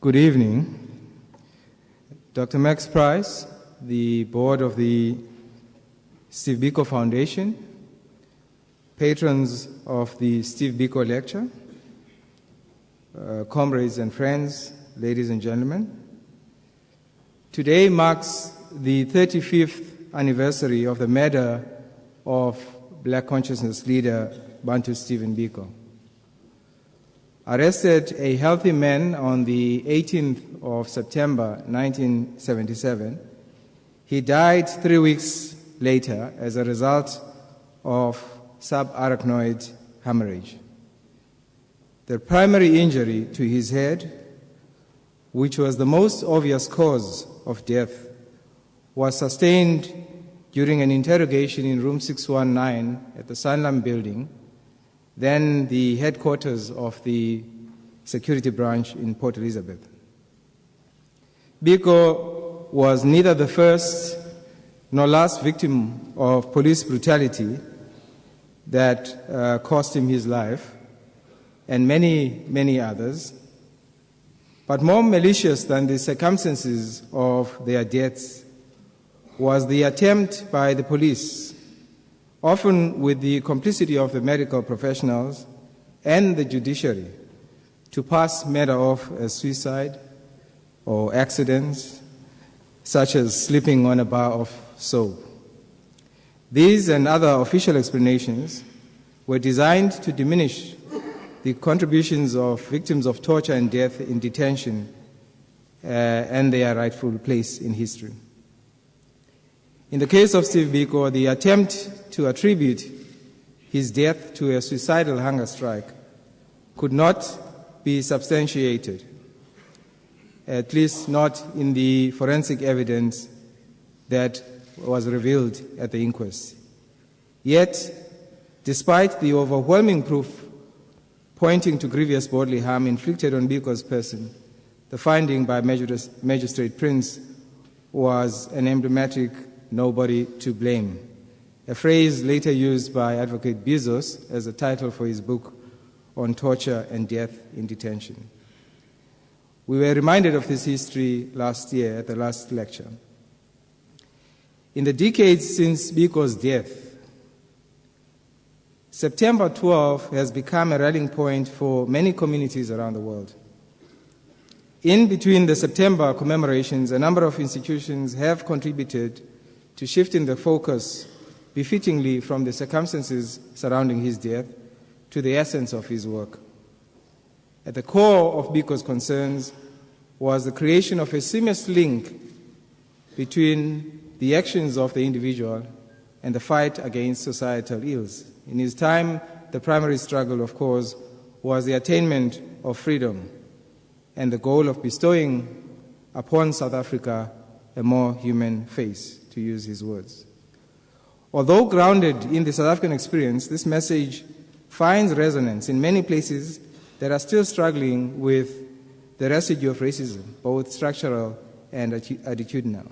Good evening. Dr. Max Price, the board of the Steve Biko Foundation, patrons of the Steve Biko Lecture, comrades and friends, ladies and gentlemen. Today marks the 35th anniversary of the murder of Black consciousness leader Bantu Stephen Biko. Arrested a healthy man on the 18th of September 1977, he died 3 weeks later as a result of subarachnoid hemorrhage. The primary injury to his head, which was the most obvious cause of death, was sustained during an interrogation in room 619 at the Sanlam building, then the headquarters of the security branch in Port Elizabeth. Biko was neither the first nor last victim of police brutality that cost him his life, and many, many others. But more malicious than the circumstances of their deaths was the attempt by the police, often with the complicity of the medical professionals and the judiciary, to pass murder off as suicide or accidents, such as slipping on a bar of soap. These and other official explanations were designed to diminish the contributions of victims of torture and death in detention and their rightful place in history. In the case of Steve Biko, the attempt to attribute his death to a suicidal hunger strike could not be substantiated, at least not in the forensic evidence that was revealed at the inquest. Yet, despite the overwhelming proof pointing to grievous bodily harm inflicted on Biko's person, the finding by Magistrate Prince was an emblematic "nobody to blame," a phrase later used by Advocate Bezos as a title for his book on torture and death in detention. We were reminded of this history last year at the last lecture. In the decades since Biko's death, September 12 has become a rallying point for many communities around the world. In between the September commemorations, a number of institutions have contributed to shifting the focus befittingly from the circumstances surrounding his death to the essence of his work. At the core of Biko's concerns was the creation of a seamless link between the actions of the individual and the fight against societal ills. In his time, the primary struggle, of course, was the attainment of freedom and the goal of bestowing upon South Africa a more human face, to use his words. Although grounded in the South African experience, this message finds resonance in many places that are still struggling with the residue of racism, both structural and attitudinal.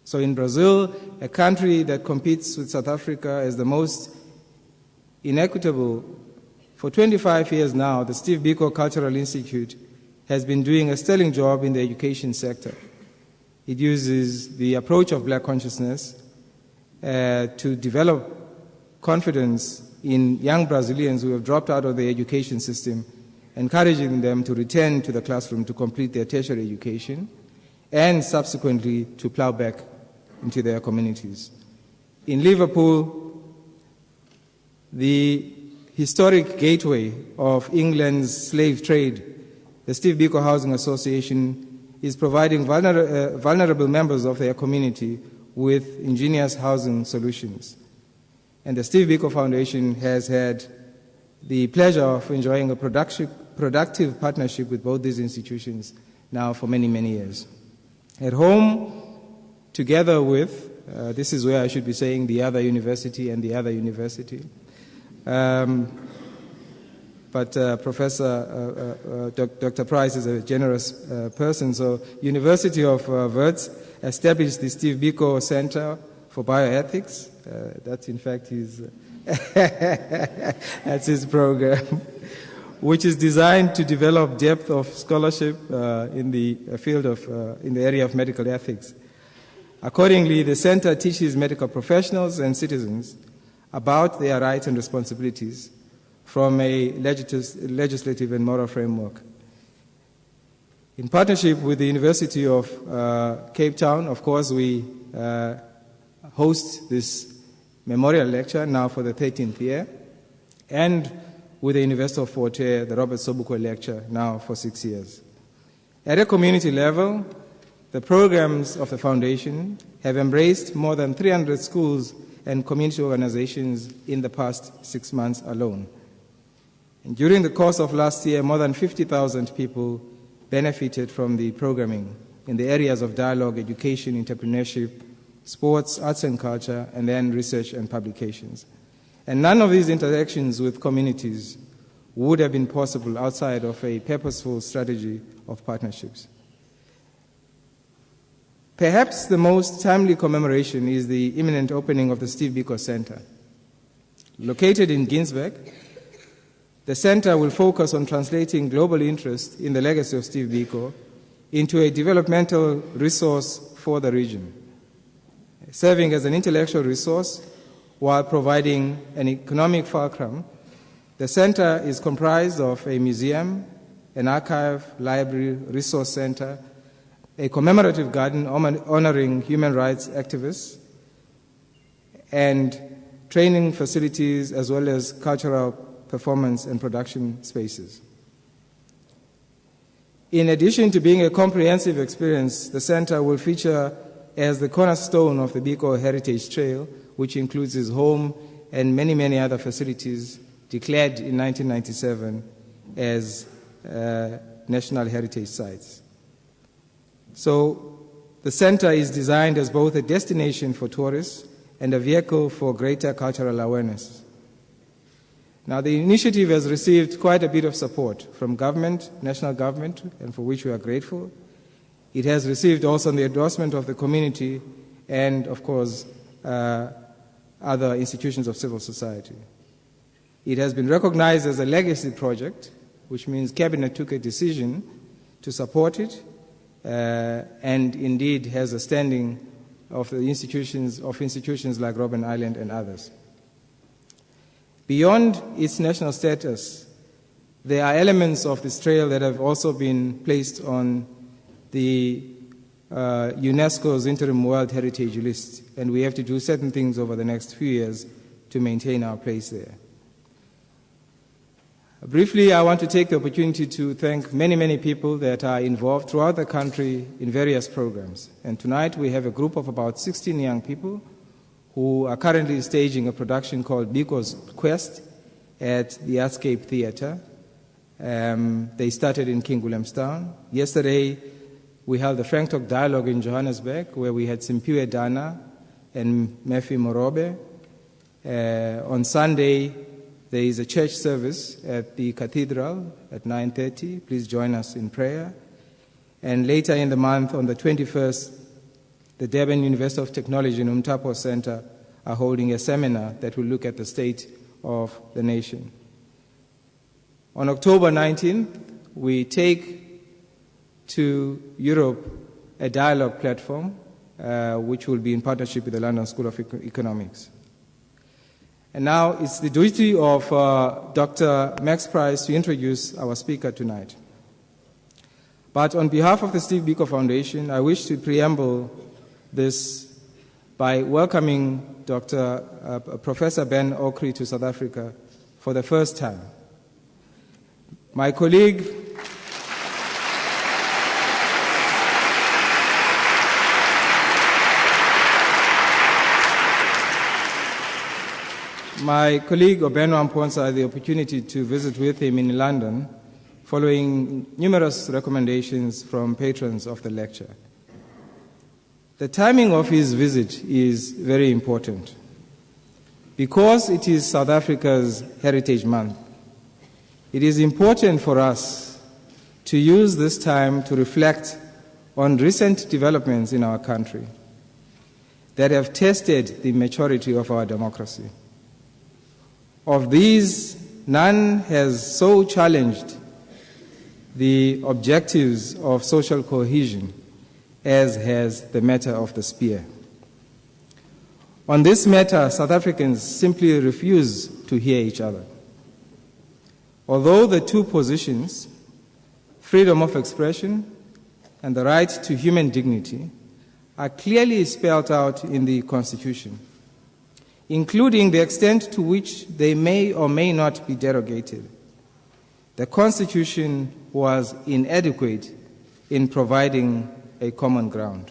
So in Brazil, a country that competes with South Africa as the most inequitable, for 25 years now, the Steve Biko Cultural Institute has been doing a sterling job in the education sector. It uses the approach of Black consciousness to develop confidence in young Brazilians who have dropped out of the education system, encouraging them to return to the classroom to complete their tertiary education and subsequently to plow back into their communities. In Liverpool, the historic gateway of England's slave trade, the Steve Biko Housing Association is providing vulnerable members of their community with ingenious housing solutions. And the Steve Biko Foundation has had the pleasure of enjoying a productive partnership with both these institutions now for many, many years. At home, together with, this is where I should be saying the other university and the other university, but Professor Dr. Price is a generous person, so University of Wits established the Steve Biko Center for Bioethics. That's in fact his, that's his program. which is designed to develop depth of scholarship in the field of, in the area of medical ethics. Accordingly, the center teaches medical professionals and citizens about their rights and responsibilities from a legislative and moral framework. In partnership with the University of Cape Town, of course, we host this memorial lecture now for the 13th year, and with the University of Fort Hare, the Robert Sobukwe lecture now for 6 years. At a community level, the programs of the foundation have embraced more than 300 schools and community organizations in the past 6 months alone. And during the course of last year, more than 50,000 people benefited from the programming in the areas of dialogue, education, entrepreneurship, sports, arts and culture, and then research and publications. And none of these interactions with communities would have been possible outside of a purposeful strategy of partnerships. Perhaps the most timely commemoration is the imminent opening of the Steve Biko Center. Located in Ginsberg, the center will focus on translating global interest in the legacy of Steve Biko into a developmental resource for the region, serving as an intellectual resource while providing an economic fulcrum. The center is comprised of a museum, an archive, library, resource center, a commemorative garden honoring human rights activists, and training facilities as well as cultural performance and production spaces. In addition to being a comprehensive experience, the center will feature as the cornerstone of the Biko Heritage Trail, which includes his home and many, many other facilities declared in 1997 as national heritage sites. So the center is designed as both a destination for tourists and a vehicle for greater cultural awareness. Now, the initiative has received quite a bit of support from government, national government, and for which we are grateful. It has received also the endorsement of the community and, of course, other institutions of civil society. It has been recognized as a legacy project, which means Cabinet took a decision to support it, and indeed has a standing of the institutions like Robben Island and others. Beyond its national status, there are elements of this trail that have also been placed on the UNESCO's interim World Heritage List, and we have to do certain things over the next few years to maintain our place there. Briefly, I want to take the opportunity to thank many, many people that are involved throughout the country in various programs. And tonight we have a group of about 16 young people who are currently staging a production called Biko's Quest at the Artscape Theatre. They started in King Williamstown. Yesterday, we held the Frank Talk Dialogue in Johannesburg, where we had Simpiwe Dana and Mefi Morobe. On Sunday, there is a church service at the cathedral at 9:30. Please join us in prayer. And later in the month, on the 21st, the Durban University of Technology and Umtapo Center are holding a seminar that will look at the state of the nation. On October 19th, we take to Europe a dialogue platform, which will be in partnership with the London School of Economics. And now it's the duty of Dr. Max Price to introduce our speaker tonight. But on behalf of the Steve Biko Foundation, I wish to preamble this by welcoming Professor Ben Okri to South Africa for the first time. My colleague, Obenwa Mponsa had the opportunity to visit with him in London following numerous recommendations from patrons of the lecture. The timing of his visit is very important because it is South Africa's Heritage Month. It is important for us to use this time to reflect on recent developments in our country that have tested the maturity of our democracy. Of these none has so challenged the objectives of social cohesion as has the matter of the spear. On this matter, South Africans simply refuse to hear each other. Although the two positions, freedom of expression and the right to human dignity, are clearly spelled out in the Constitution, including the extent to which they may or may not be derogated, the Constitution was inadequate in providing a common ground.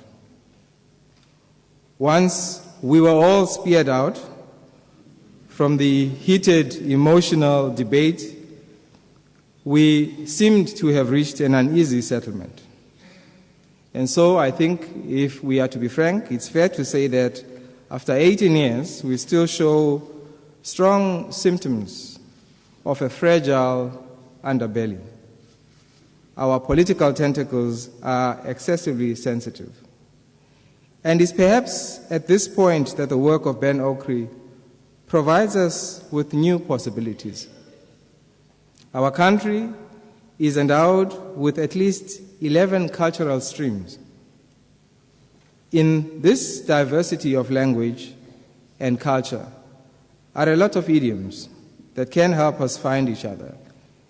Once we were all speared out from the heated emotional debate, we seemed to have reached an uneasy settlement. And so I think, if we are to be frank, it's fair to say that after 18 years, we still show strong symptoms of a fragile underbelly. Our political tentacles are excessively sensitive. And it's perhaps at this point that the work of Ben Okri provides us with new possibilities. Our country is endowed with at least 11 cultural streams. In this diversity of language and culture are a lot of idioms that can help us find each other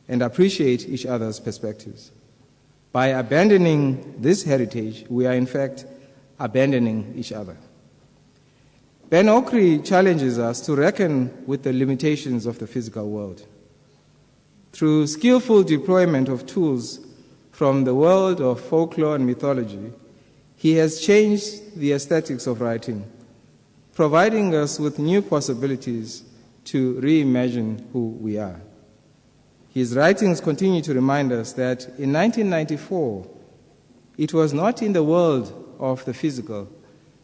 and appreciate each other's perspectives. By abandoning this heritage, we are in fact abandoning each other. Ben Okri challenges us to reckon with the limitations of the physical world. Through skillful deployment of tools from the world of folklore and mythology, he has changed the aesthetics of writing, providing us with new possibilities to reimagine who we are. His writings continue to remind us that in 1994, it was not in the world of the physical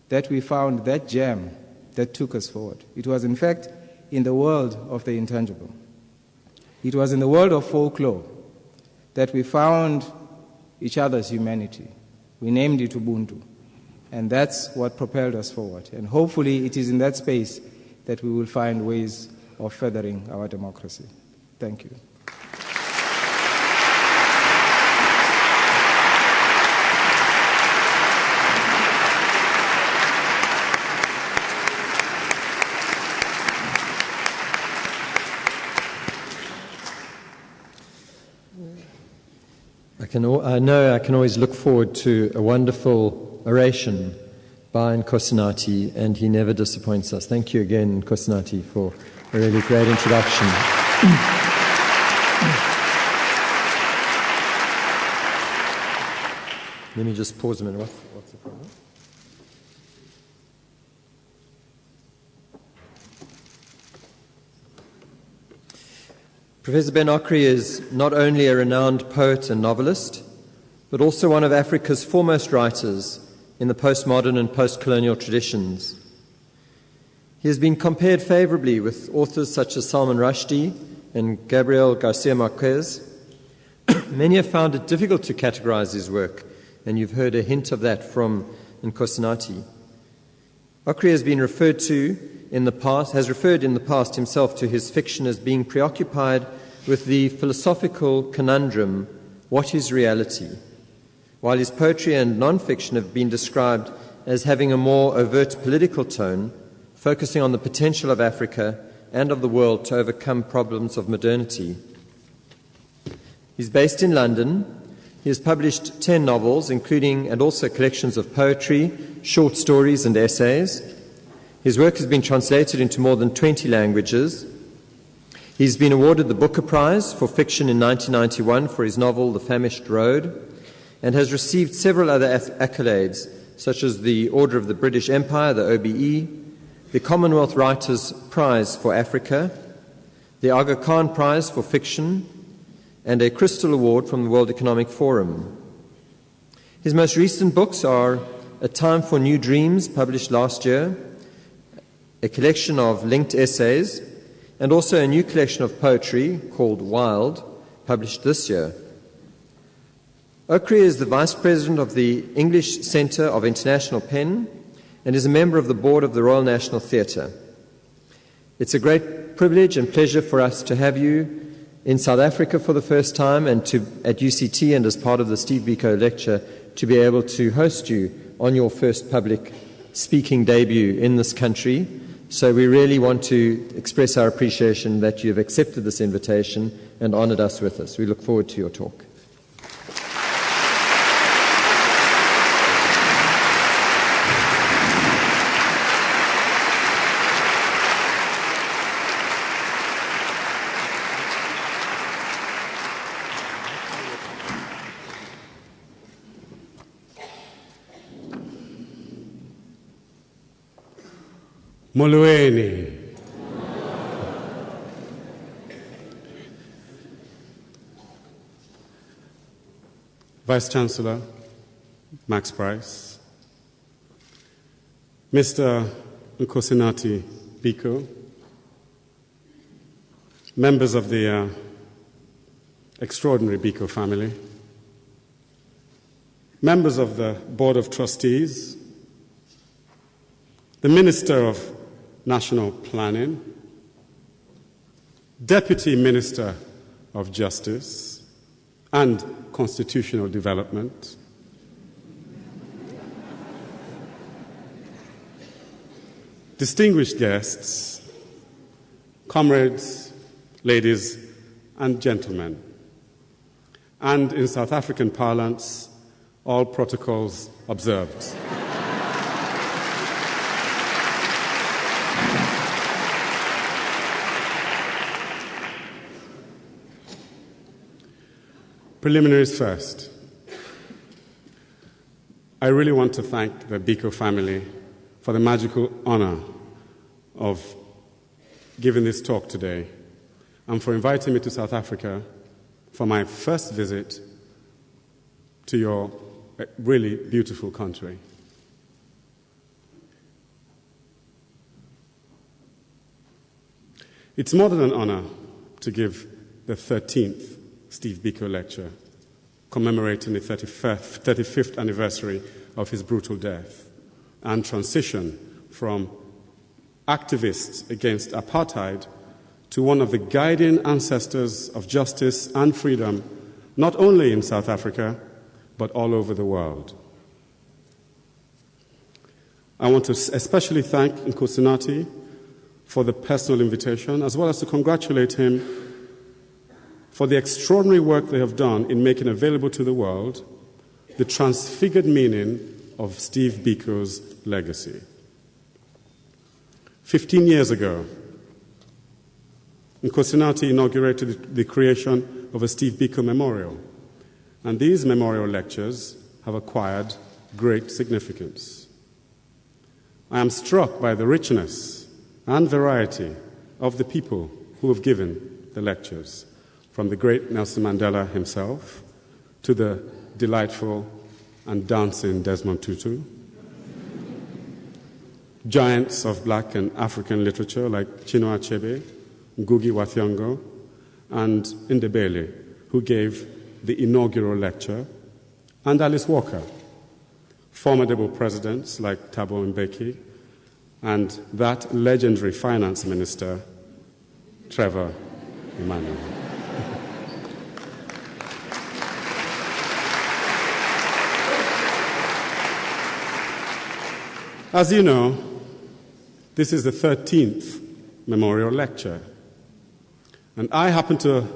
that we found that gem that took us forward. It was, in fact, in the world of the intangible. It was in the world of folklore that we found each other's humanity. We named it Ubuntu, and that's what propelled us forward. And hopefully it is in that space that we will find ways of furthering our democracy. Thank you. I know I can always look forward to a wonderful oration by Nkosinathi, and he never disappoints us. Thank you again, Nkosinathi, for a really great introduction. Let me just pause a minute. What's the problem? Professor Ben Okri is not only a renowned poet and novelist, but also one of Africa's foremost writers in the postmodern and post-colonial traditions. He has been compared favorably with authors such as Salman Rushdie and Gabriel Garcia Marquez. Many have found it difficult to categorize his work, and you've heard a hint of that from Nkosinathi. Okri has referred in the past himself to his fiction as being preoccupied with the philosophical conundrum, what is reality? While his poetry and non-fiction have been described as having a more overt political tone, focusing on the potential of Africa and of the world to overcome problems of modernity. He's based in London. He has published 10 novels, including and also collections of poetry, short stories and essays. His work has been translated into more than 20 languages. He's been awarded the Booker Prize for Fiction in 1991 for his novel The Famished Road, and has received several other accolades, such as the Order of the British Empire, the OBE, the Commonwealth Writers' Prize for Africa, the Aga Khan Prize for Fiction, and a Crystal Award from the World Economic Forum. His most recent books are A Time for New Dreams, published last year, a collection of linked essays, and also a new collection of poetry called Wild, published this year. Okri is the Vice President of the English Centre of International Pen and is a member of the board of the Royal National Theatre. It's a great privilege and pleasure for us to have you in South Africa for the first time and at UCT and as part of the Steve Biko lecture to be able to host you on your first public speaking debut in this country. So we really want to express our appreciation that you have accepted this invitation and honoured us with us. We look forward to your talk. Molweni. Vice-Chancellor Max Price, Mr. Nkosinati Biko, members of the extraordinary Biko family, members of the Board of Trustees, the Minister of National Planning, Deputy Minister of Justice and Constitutional Development, distinguished guests, comrades, ladies and gentlemen, and in South African parlance, all protocols observed. Preliminaries first. I really want to thank the Biko family for the magical honor of giving this talk today and for inviting me to South Africa for my first visit to your really beautiful country. It's more than an honor to give the 13th Steve Biko lecture, commemorating the 35th anniversary of his brutal death and transition from activists against apartheid to one of the guiding ancestors of justice and freedom, not only in South Africa, but all over the world. I want to especially thank Nkosinati for the personal invitation, as well as to congratulate him for the extraordinary work they have done in making available to the world the transfigured meaning of Steve Biko's legacy. 15 years ago, Nkosinati inaugurated the creation of a Steve Biko Memorial, and these memorial lectures have acquired great significance. I am struck by the richness and variety of the people who have given the lectures, from the great Nelson Mandela himself to the delightful and dancing Desmond Tutu, giants of Black and African literature like Chinua Achebe, Ngugi wa Thiong'o, and Ndebele, who gave the inaugural lecture, and Alice Walker, formidable presidents like Thabo Mbeki, and that legendary finance minister, Trevor Emmanuel. As you know, this is the 13th memorial lecture, and I happen to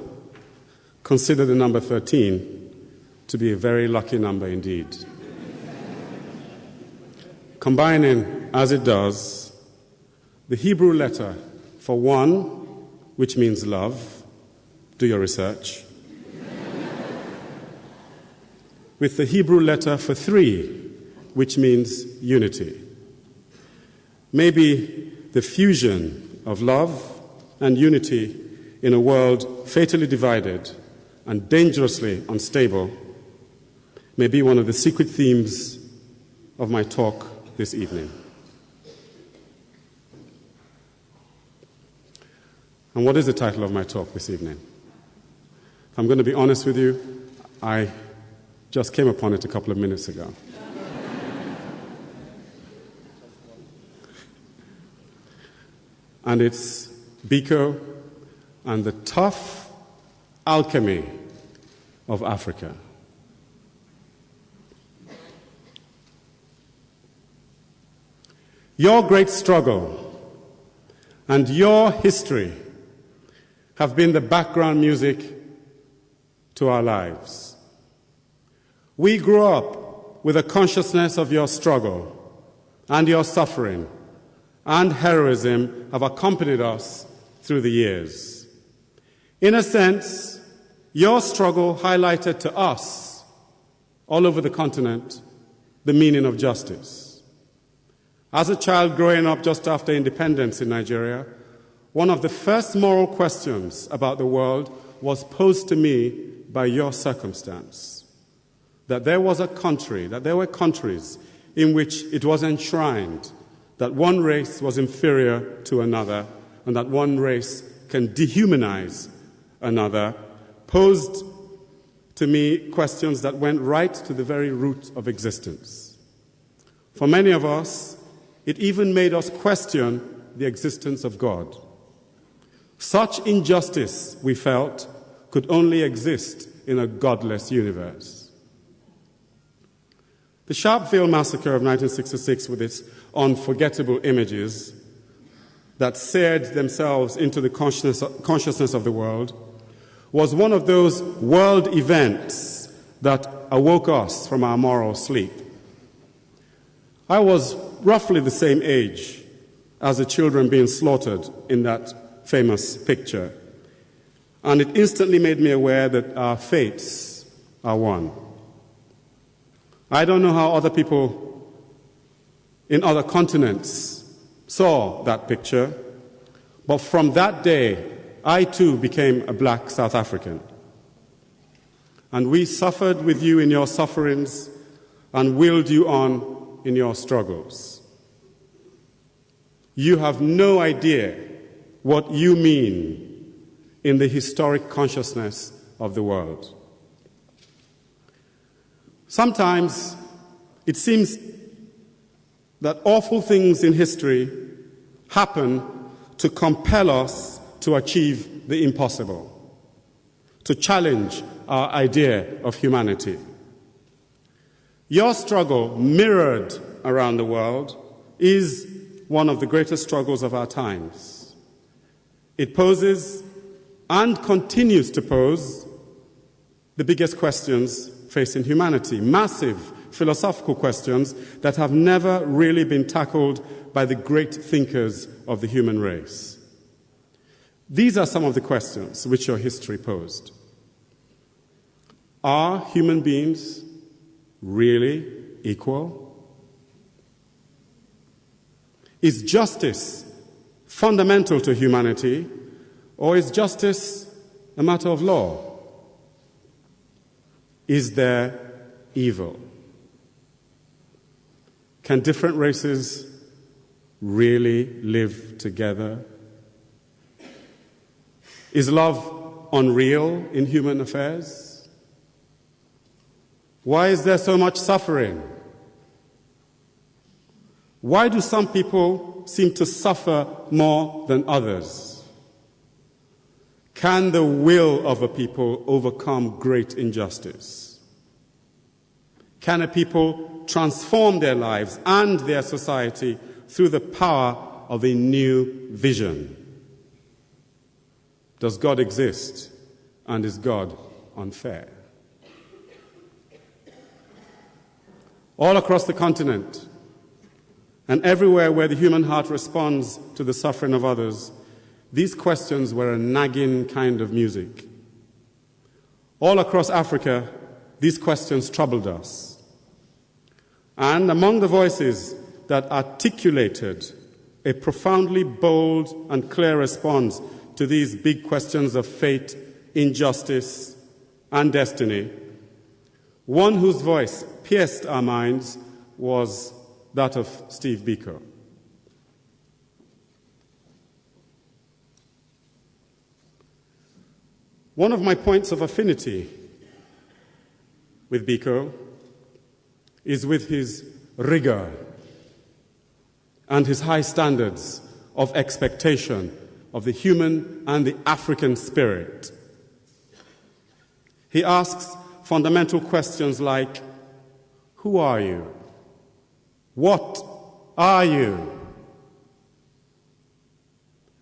consider the number 13 to be a very lucky number indeed. Combining, as it does, the Hebrew letter for one, which means love, do your research, with the Hebrew letter for three, which means unity. Maybe the fusion of love and unity in a world fatally divided and dangerously unstable may be one of the secret themes of my talk this evening. And what is the title of my talk this evening? If I'm going to be honest with you, I just came upon it a couple of minutes ago. And it's Biko, and the tough alchemy of Africa. Your great struggle and your history have been the background music to our lives. We grew up with a consciousness of your struggle, and your suffering and heroism have accompanied us through the years. In a sense, your struggle highlighted to us, all over the continent, the meaning of justice. As a child growing up just after independence in Nigeria, one of the first moral questions about the world was posed to me by your circumstance. That there was a country, that there were countries in which it was enshrined that one race was inferior to another and that one race can dehumanize another, posed to me questions that went right to the very root of existence. For many of us, it even made us question the existence of God. Such injustice, we felt, could only exist in a godless universe. The Sharpeville massacre of 1966, with its unforgettable images that seared themselves into the consciousness of the world, was one of those world events that awoke us from our moral sleep. I was roughly the same age as the children being slaughtered in that famous picture, and it instantly made me aware that our fates are one. I don't know how other people in other continents saw that picture, but from that day, I too became a black South African. And we suffered with you in your sufferings and willed you on in your struggles. You have no idea what you mean in the historic consciousness of the world. Sometimes it seems that awful things in history happen to compel us to achieve the impossible, to challenge our idea of humanity. Your struggle, mirrored around the world, is one of the greatest struggles of our times. It poses and continues to pose the biggest questions facing humanity, massive philosophical questions that have never really been tackled by the great thinkers of the human race. These are some of the questions which your history posed. Are human beings really equal? Is justice fundamental to humanity, or is justice a matter of law? Is there evil? Can different races really live together? Is love unreal in human affairs? Why is there so much suffering? Why do some people seem to suffer more than others? Can the will of a people overcome great injustice? Can a people transform their lives and their society through the power of a new vision? Does God exist, and is God unfair? All across the continent, and everywhere where the human heart responds to the suffering of others, these questions were a nagging kind of music. All across Africa, these questions troubled us. And among the voices that articulated a profoundly bold and clear response to these big questions of fate, injustice, and destiny, one whose voice pierced our minds was that of Steve Biko. One of my points of affinity with Biko is with his rigor and his high standards of expectation of the human and the African spirit. He asks fundamental questions like, who are you? What are you?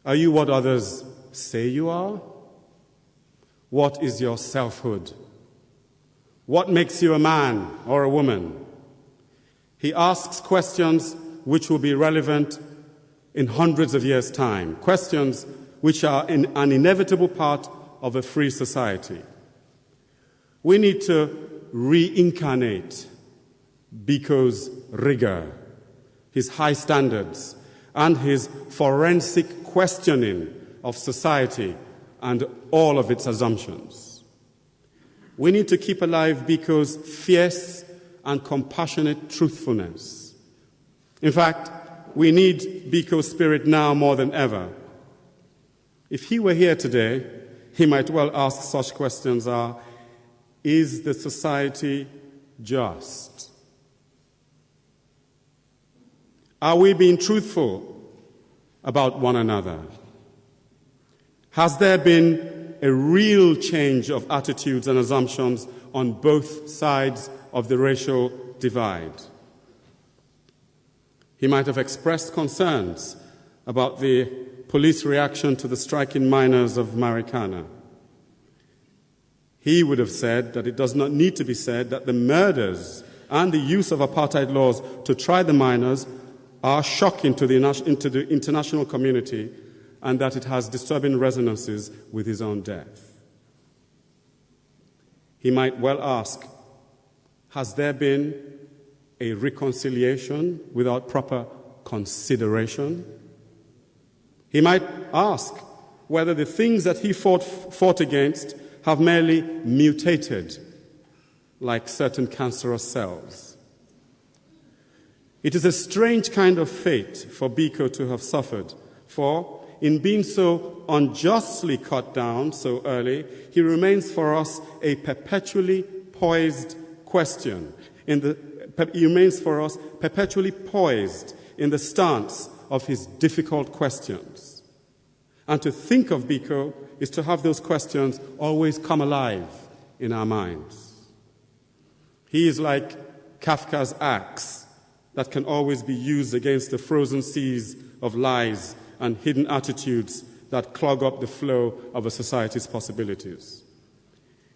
Are you what others say you are? What is your selfhood? What makes you a man or a woman? He asks questions which will be relevant in hundreds of years' time, questions which are an inevitable part of a free society. We need to reincarnate Biko's rigor, his high standards, and his forensic questioning of society and all of its assumptions. We need to keep alive Biko's fierce and compassionate truthfulness. In fact, we need Biko's spirit now more than ever. If he were here today, he might well ask such questions as, is the society just? Are we being truthful about one another? Has there been a real change of attitudes and assumptions on both sides of the racial divide? He might have expressed concerns about the police reaction to the striking miners of Marikana. He would have said that it does not need to be said that the murders and the use of apartheid laws to try the miners are shocking to the international community, and that it has disturbing resonances with his own death. He might well ask, has there been a reconciliation without proper consideration? He might ask whether the things that he fought against have merely mutated like certain cancerous cells. It is a strange kind of fate for Biko to have suffered, for in being so unjustly cut down so early, he remains for us a perpetually poised question. He remains for us perpetually poised in the stance of his difficult questions. And to think of Biko is to have those questions always come alive in our minds. He is like Kafka's axe that can always be used against the frozen seas of lies and hidden attitudes that clog up the flow of a society's possibilities.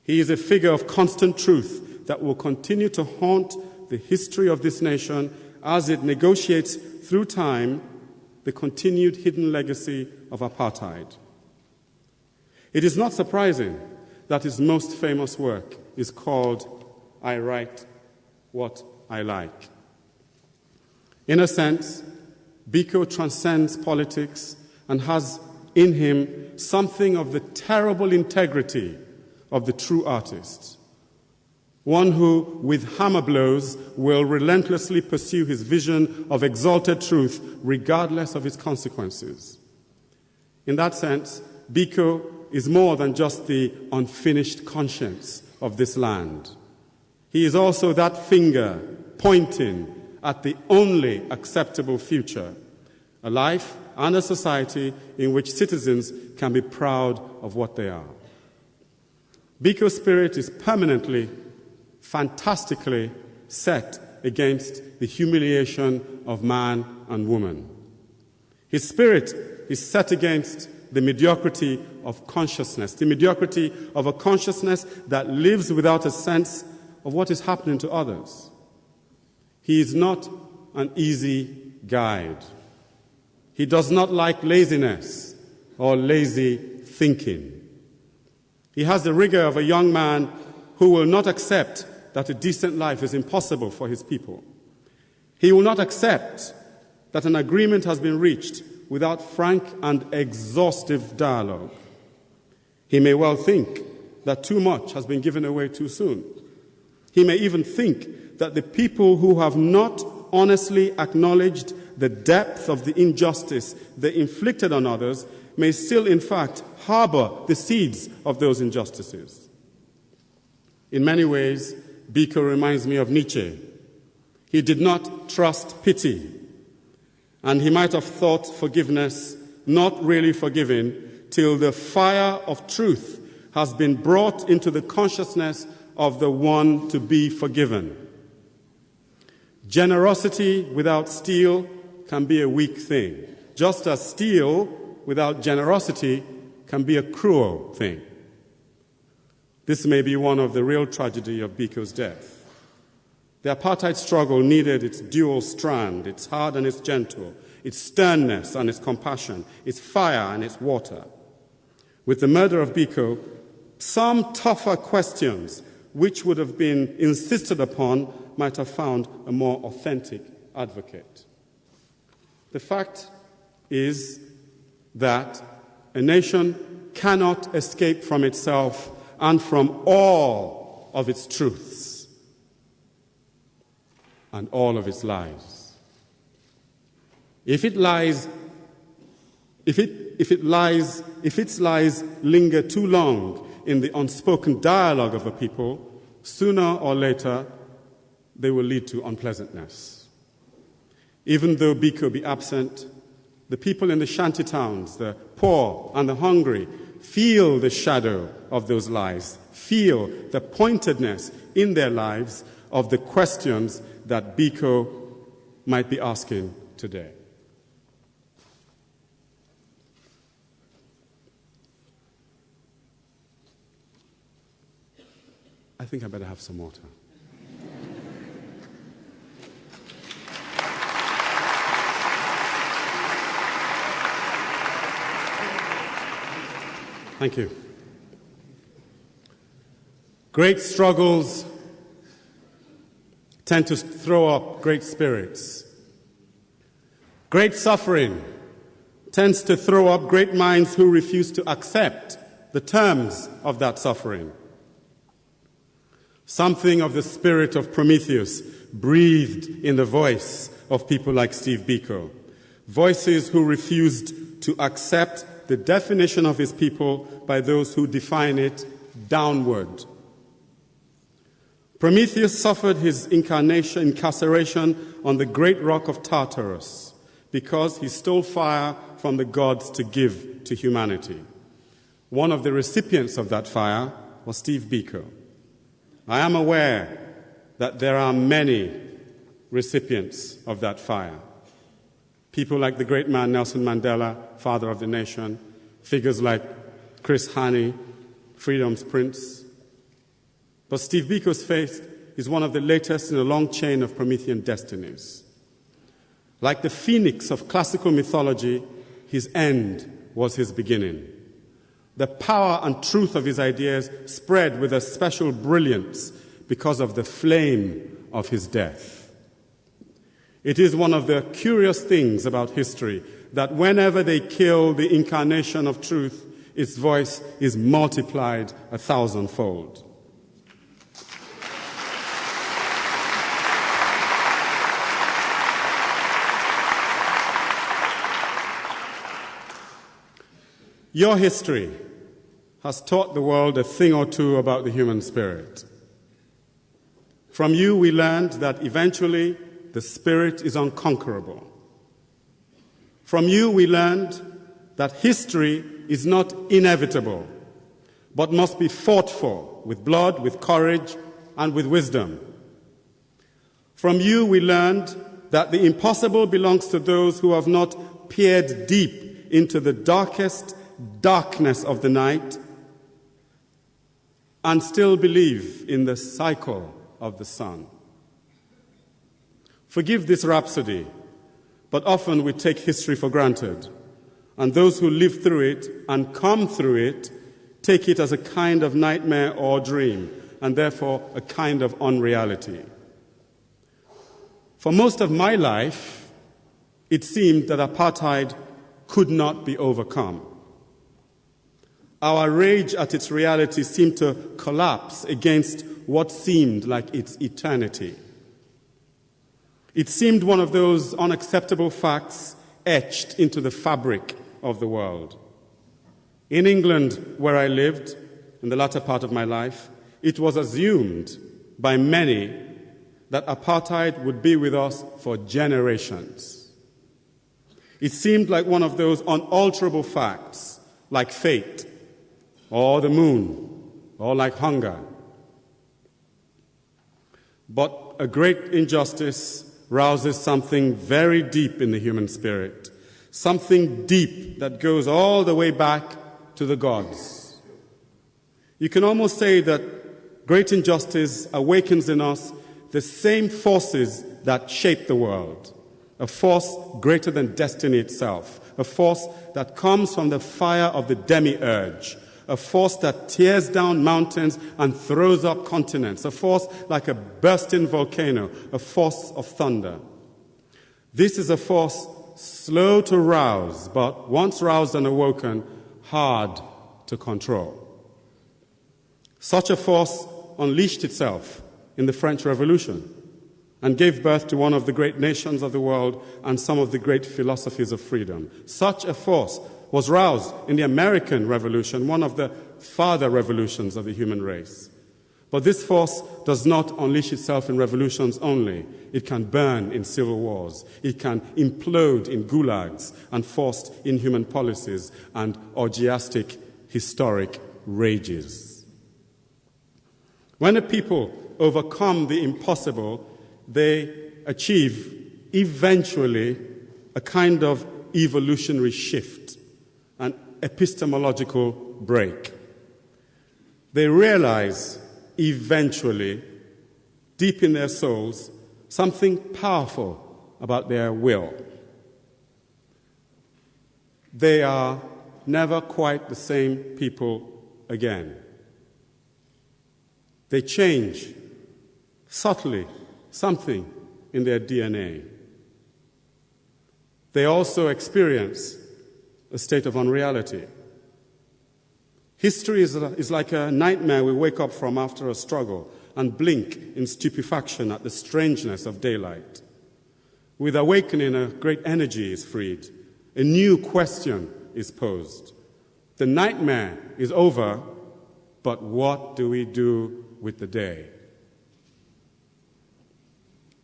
He is a figure of constant truth that will continue to haunt the history of this nation as it negotiates through time the continued hidden legacy of apartheid. It is not surprising that his most famous work is called I Write What I Like. In a sense, Biko transcends politics and has in him something of the terrible integrity of the true artist, one who, with hammer blows, will relentlessly pursue his vision of exalted truth regardless of its consequences. In that sense, Biko is more than just the unfinished conscience of this land. He is also that finger pointing at the only acceptable future, a life and a society in which citizens can be proud of what they are. Biko's spirit is permanently, fantastically set against the humiliation of man and woman. His spirit is set against the mediocrity of consciousness, the mediocrity of a consciousness that lives without a sense of what is happening to others. He is not an easy guide. He does not like laziness or lazy thinking. He has the rigor of a young man who will not accept that a decent life is impossible for his people. He will not accept that an agreement has been reached without frank and exhaustive dialogue. He may well think that too much has been given away too soon. He may even think that the people who have not honestly acknowledged the depth of the injustice they inflicted on others may still, in fact, harbor the seeds of those injustices. In many ways, Biko reminds me of Nietzsche. He did not trust pity, and he might have thought forgiveness not really forgiven till the fire of truth has been brought into the consciousness of the one to be forgiven. Generosity without steel can be a weak thing, just as steel without generosity can be a cruel thing. This may be one of the real tragedy of Biko's death. The apartheid struggle needed its dual strand, its hard and its gentle, its sternness and its compassion, its fire and its water. With the murder of Biko, some tougher questions which would have been insisted upon might have found a more authentic advocate. The fact is that a nation cannot escape from itself and from all of its truths and all of its lies. If its lies linger too long in the unspoken dialogue of a people, sooner or later they will lead to unpleasantness. Even though Biko be absent, the people in the shanty towns, the poor and the hungry, feel the shadow of those lies, feel the pointedness in their lives of the questions that Biko might be asking today. I think I better have some water. Thank you. Great struggles tend to throw up great spirits. Great suffering tends to throw up great minds who refuse to accept the terms of that suffering. Something of the spirit of Prometheus breathed in the voice of people like Steve Biko, voices who refused to accept the definition of his people by those who define it downward. Prometheus suffered his incarceration on the great rock of Tartarus because he stole fire from the gods to give to humanity. One of the recipients of that fire was Steve Biko. I am aware that there are many recipients of that fire. People like the great man Nelson Mandela, father of the nation, figures like Chris Hani, freedom's prince. But Steve Biko's fate is one of the latest in a long chain of Promethean destinies. Like the phoenix of classical mythology, his end was his beginning. The power and truth of his ideas spread with a special brilliance because of the flame of his death. It is one of the curious things about history that whenever they kill the incarnation of truth, its voice is multiplied 1,000-fold. Your history has taught the world a thing or two about the human spirit. From you, we learned that eventually the spirit is unconquerable. From you, we learned that history is not inevitable, but must be fought for with blood, with courage, and with wisdom. From you, we learned that the impossible belongs to those who have not peered deep into the darkest darkness of the night and still believe in the cycle of the sun. Forgive this rhapsody, but often we take history for granted, and those who live through it and come through it take it as a kind of nightmare or dream, and therefore a kind of unreality. For most of my life, it seemed that apartheid could not be overcome. Our rage at its reality seemed to collapse against what seemed like its eternity. It seemed one of those unacceptable facts etched into the fabric of the world. In England, where I lived in the latter part of my life, it was assumed by many that apartheid would be with us for generations. It seemed like one of those unalterable facts, like fate, or the moon, or like hunger. But a great injustice rouses something very deep in the human spirit, something deep that goes all the way back to the gods. You can almost say that great injustice awakens in us the same forces that shape the world, a force greater than destiny itself, a force that comes from the fire of the demiurge, a force that tears down mountains and throws up continents, a force like a bursting volcano, a force of thunder. This is a force slow to rouse, but once roused and awoken, hard to control. Such a force unleashed itself in the French Revolution and gave birth to one of the great nations of the world and some of the great philosophies of freedom. Such a force was roused in the American Revolution, one of the father revolutions of the human race. But this force does not unleash itself in revolutions only. It can burn in civil wars. It can implode in gulags and forced inhuman policies and orgiastic historic rages. When a people overcome the impossible, they achieve eventually a kind of evolutionary shift, an epistemological break. They realize eventually, deep in their souls, something powerful about their will. They are never quite the same people again. They change subtly something in their DNA. They also experience a state of unreality. History is like a nightmare we wake up from after a struggle and blink in stupefaction at the strangeness of daylight. With awakening, a great energy is freed. A new question is posed. The nightmare is over, but what do we do with the day?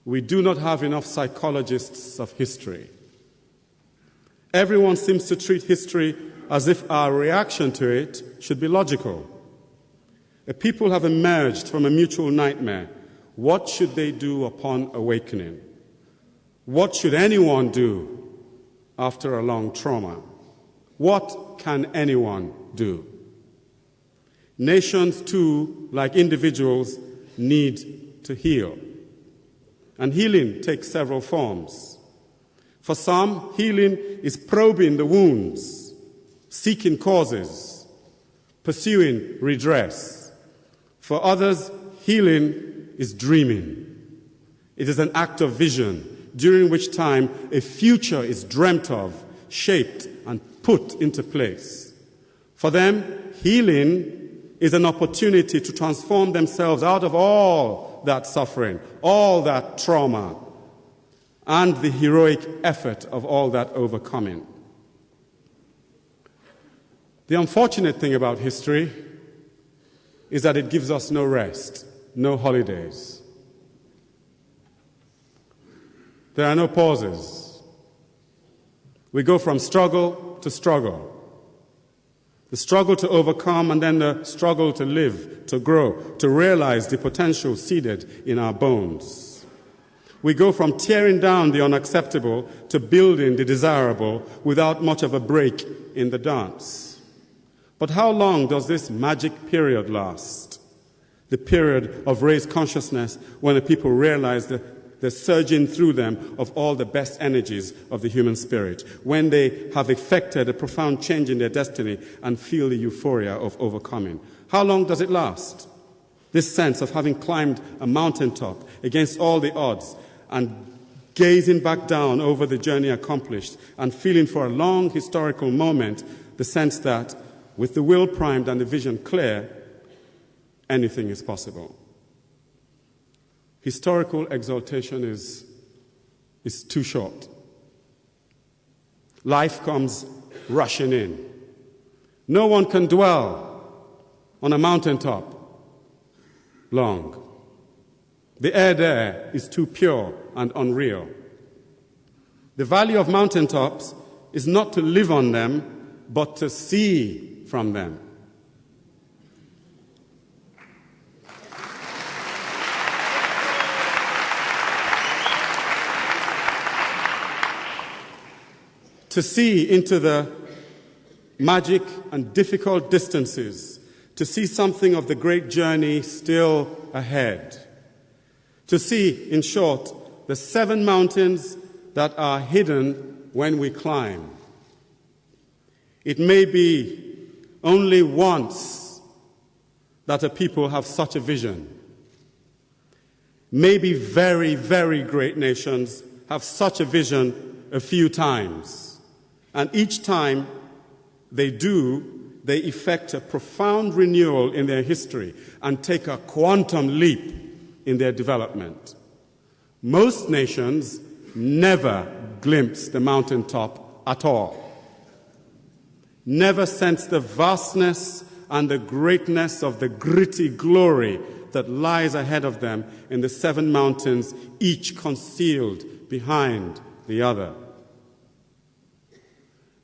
We do not have enough psychologists of history. Everyone seems to treat history as if our reaction to it should be logical. A people have emerged from a mutual nightmare. What should they do upon awakening? What should anyone do after a long trauma? What can anyone do? Nations, too, like individuals, need to heal. And healing takes several forms. For some, healing is probing the wounds, seeking causes, pursuing redress. For others, healing is dreaming. It is an act of vision, during which time a future is dreamt of, shaped, and put into place. For them, healing is an opportunity to transform themselves out of all that suffering, all that trauma, and the heroic effort of all that overcoming. The unfortunate thing about history is that it gives us no rest, no holidays. There are no pauses. We go from struggle to struggle. The struggle to overcome and then the struggle to live, to grow, to realize the potential seeded in our bones. We go from tearing down the unacceptable to building the desirable without much of a break in the dance. But how long does this magic period last? The period of raised consciousness when the people realize the surging through them of all the best energies of the human spirit, when they have effected a profound change in their destiny and feel the euphoria of overcoming. How long does it last? This sense of having climbed a mountaintop against all the odds and gazing back down over the journey accomplished and feeling for a long historical moment the sense that with the will primed and the vision clear, anything is possible. Historical exaltation is too short. Life comes rushing in. No one can dwell on a mountaintop long. The air there is too pure and unreal. The value of mountaintops is not to live on them, but to see from them. To see into the magic and difficult distances, to see something of the great journey still ahead. To see, in short, the 7 mountains that are hidden when we climb. It may be only once that a people have such a vision. Maybe very, very great nations have such a vision a few times. And each time they do, they effect a profound renewal in their history and take a quantum leap in their development. Most nations never glimpse the mountaintop at all, never sense the vastness and the greatness of the gritty glory that lies ahead of them in the 7 mountains, each concealed behind the other.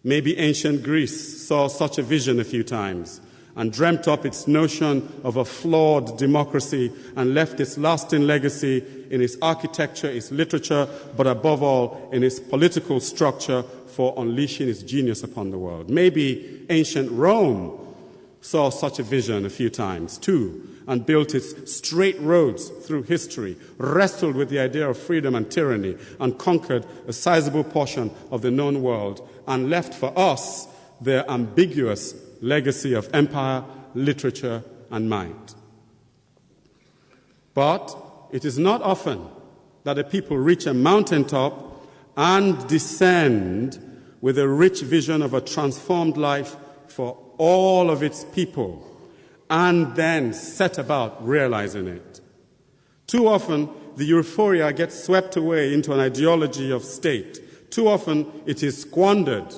Maybe ancient Greece saw such a vision a few times and dreamt up its notion of a flawed democracy and left its lasting legacy in its architecture, its literature, but above all in its political structure for unleashing its genius upon the world. Maybe ancient Rome saw such a vision a few times too and built its straight roads through history, wrestled with the idea of freedom and tyranny, and conquered a sizable portion of the known world, and left for us their ambiguous legacy of empire, literature, and might. But it is not often that a people reach a mountaintop and descend with a rich vision of a transformed life for all of its people, and then set about realizing it. Too often, the euphoria gets swept away into an ideology of state. Too often, it is squandered.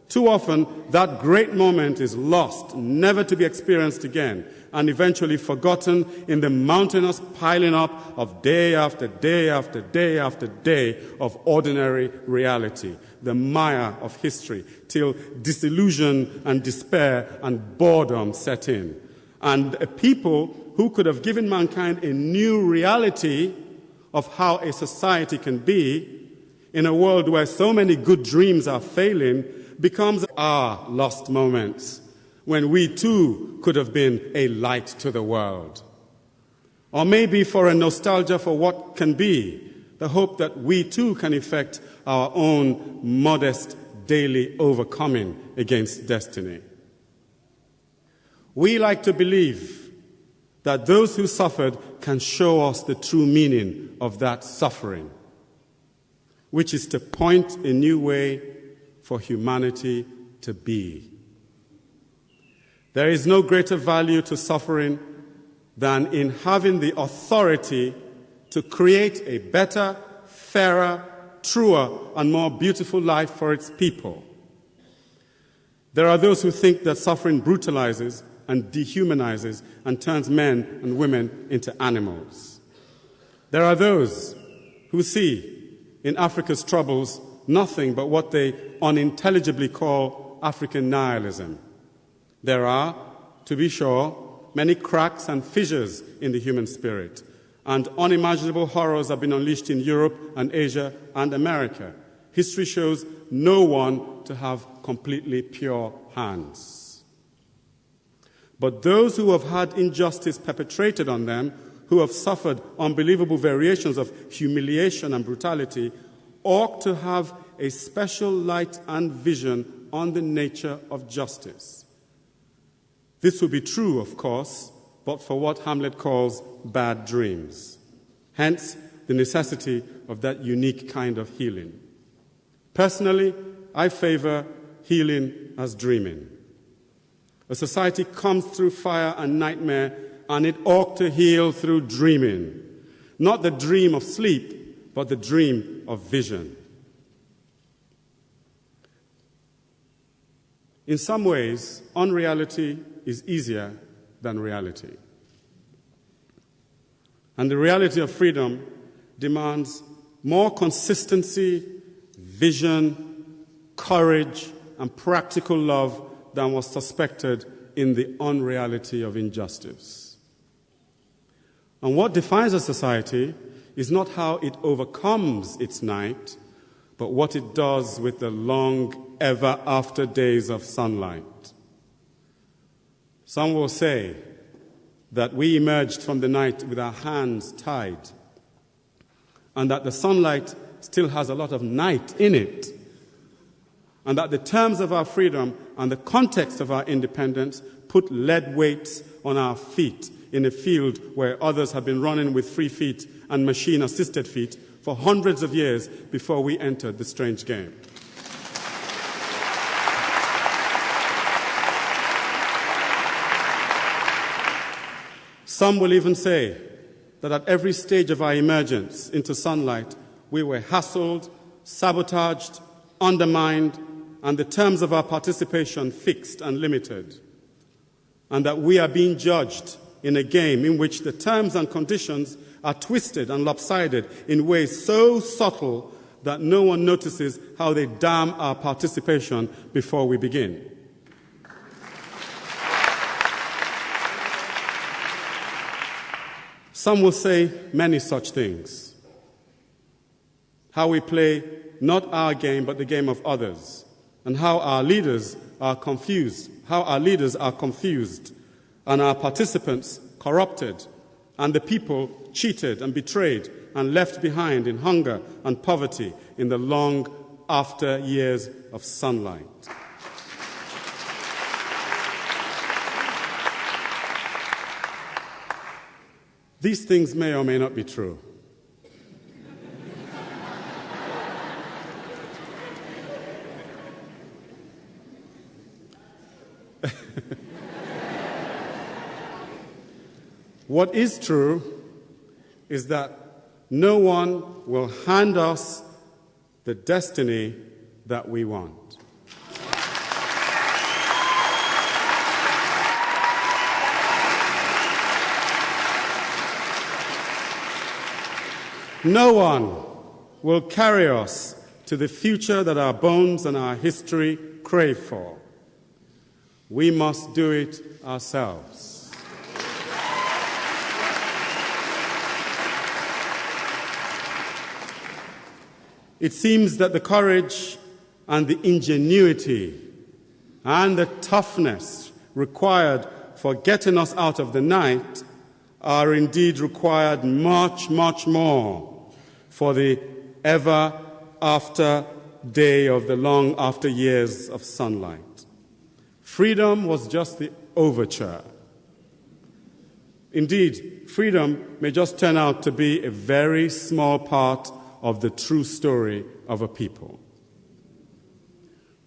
Too often, that great moment is lost, never to be experienced again, and eventually forgotten in the mountainous piling up of day after day after day after day of ordinary reality, the mire of history, till disillusion and despair and boredom set in. And a people who could have given mankind a new reality of how a society can be in a world where so many good dreams are failing becomes our lost moments when we too could have been a light to the world. Or maybe for a nostalgia for what can be, the hope that we too can effect our own modest daily overcoming against destiny. We like to believe that those who suffered can show us the true meaning of that suffering, which is to point a new way for humanity to be. There is no greater value to suffering than in having the authority to create a better, fairer, truer, and more beautiful life for its people. There are those who think that suffering brutalizes and dehumanizes and turns men and women into animals. There are those who see in Africa's troubles nothing but what they unintelligibly call African nihilism. There are, to be sure, many cracks and fissures in the human spirit, and unimaginable horrors have been unleashed in Europe and Asia and America. History shows no one to have completely pure hands. But those who have had injustice perpetrated on them, who have suffered unbelievable variations of humiliation and brutality, ought to have a special light and vision on the nature of justice. This would be true, of course, but for what Hamlet calls bad dreams. Hence, the necessity of that unique kind of healing. Personally, I favor healing as dreaming. A society comes through fire and nightmare, and it ought to heal through dreaming. Not the dream of sleep, but the dream of vision. In some ways, unreality is easier than reality. And the reality of freedom demands more consistency, vision, courage, and practical love than was suspected in the unreality of injustice. And what defines a society is not how it overcomes its night, but what it does with the long, ever-after days of sunlight. Some will say that we emerged from the night with our hands tied, and that the sunlight still has a lot of night in it, and that the terms of our freedom and the context of our independence put lead weights on our feet in a field where others have been running with free feet and machine-assisted feet for hundreds of years before we entered the strange game. Some will even say that at every stage of our emergence into sunlight, we were hassled, sabotaged, undermined, and the terms of our participation fixed and limited, and that we are being judged in a game in which the terms and conditions are twisted and lopsided in ways so subtle that no one notices how they damn our participation before we begin. Some will say many such things. How we play not our game but the game of others, and how our leaders are confused, and our participants corrupted, and the people cheated and betrayed and left behind in hunger and poverty in the long after years of sunlight. These things may or may not be true. What is true is that no one will hand us the destiny that we want. No one will carry us to the future that our bones and our history crave for. We must do it ourselves. It seems that the courage and the ingenuity and the toughness required for getting us out of the night are indeed required much, much more for the ever after day of the long after years of sunlight. Freedom was just the overture. Indeed, freedom may just turn out to be a very small part of the true story of a people.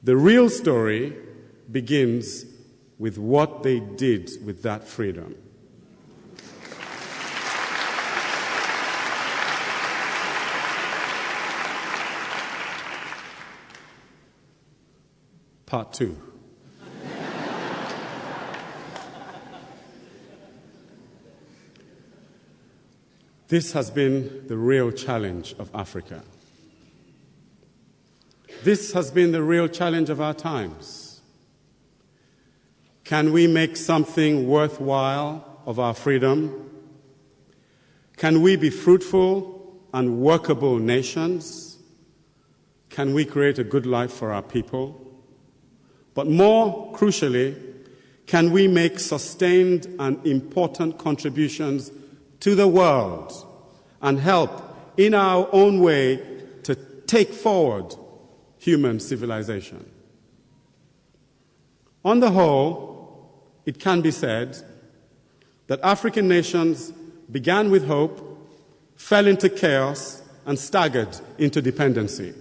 The real story begins with what they did with that freedom. Part 2. This has been the real challenge of Africa. This has been the real challenge of our times. Can we make something worthwhile of our freedom? Can we be fruitful and workable nations? Can we create a good life for our people? But more crucially, can we make sustained and important contributions to the world and help in our own way to take forward human civilization? On the whole, it can be said that African nations began with hope, fell into chaos, and staggered into dependency.